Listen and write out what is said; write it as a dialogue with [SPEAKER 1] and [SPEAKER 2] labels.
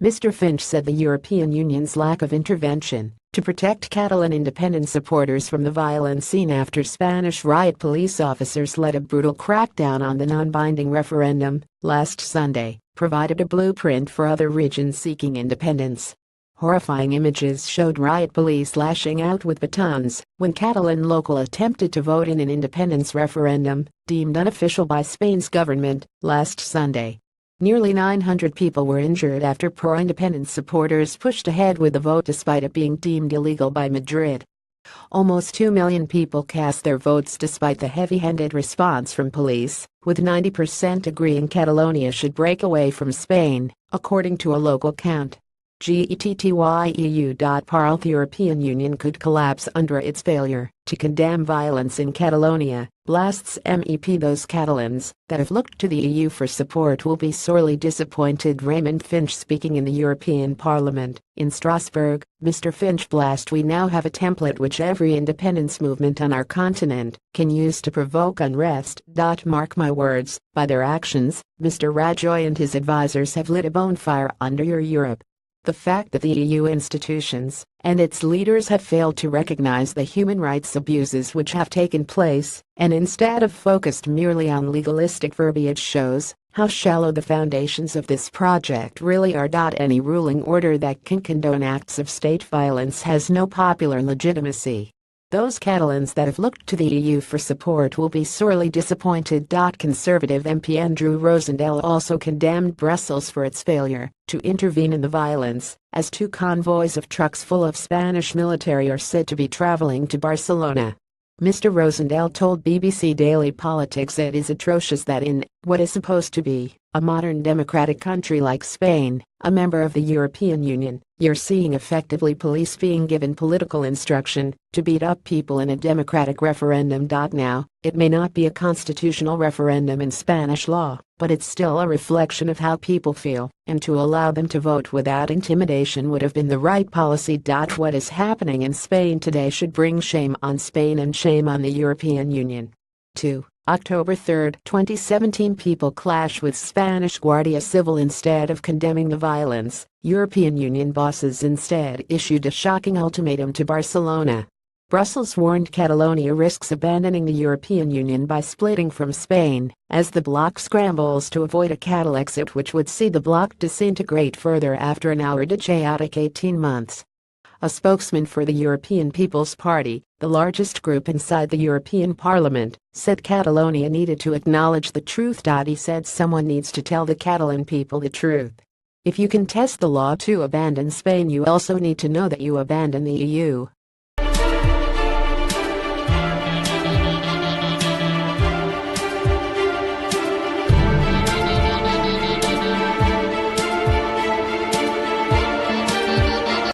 [SPEAKER 1] Mr. Finch said the European Union's lack of intervention to protect Catalan independence supporters from the violent scene after Spanish riot police officers led a brutal crackdown on the non-binding referendum last Sunday provided a blueprint for other regions seeking independence. Horrifying images showed riot police lashing out with batons when Catalan local attempted to vote in an independence referendum deemed unofficial by Spain's government last Sunday. Nearly 900 people were injured after pro-independence supporters pushed ahead with the vote despite it being deemed illegal by Madrid. Almost 2 million people cast their votes despite the heavy-handed response from police, with 90% agreeing Catalonia should break away from Spain, according to a local count. GETTYEU.parl The European Union could collapse under its failure to condemn violence in Catalonia, blasts MEP. Those Catalans that have looked to the EU for support will be sorely disappointed. Raymond Finch speaking in the European Parliament in Strasbourg. Mr. Finch blasted, "We now have a template which every independence movement on our continent can use to provoke unrest. Mark my words, by their actions, Mr. Rajoy and his advisors have lit a bonfire under your Europe." The fact that the EU institutions and its leaders have failed to recognize the human rights abuses which have taken place, and instead have focused merely on legalistic verbiage, shows how shallow the foundations of this project really are. Any ruling order that can condone acts of state violence has no popular legitimacy. Those Catalans that have looked to the EU for support will be sorely disappointed. Conservative MP Andrew Rosendale also condemned Brussels for its failure to intervene in the violence, as 2 convoys of trucks full of Spanish military are said to be traveling to Barcelona. Mr. Rosendale told BBC Daily Politics it is atrocious that in what is supposed to be a modern democratic country like Spain, a member of the European Union, you're seeing effectively police being given political instruction to beat up people in a democratic referendum. Now, it may not be a constitutional referendum in Spanish law, but it's still a reflection of how people feel, and to allow them to vote without intimidation would have been the right policy. What is happening in Spain today should bring shame on Spain and shame on the European Union. 2. October 3, 2017. People clash with Spanish Guardia Civil instead of condemning the violence. European Union bosses instead issued a shocking ultimatum to Barcelona. Brussels warned Catalonia risks abandoning the European Union by splitting from Spain, as the bloc scrambles to avoid a cattle exit which would see the bloc disintegrate further after an already chaotic 18 months. A spokesman for the European People's Party, the largest group inside the European Parliament, said Catalonia needed to acknowledge the truth. He said someone needs to tell the Catalan people the truth. If you contest the law to abandon Spain, you also need to know that you abandon the EU.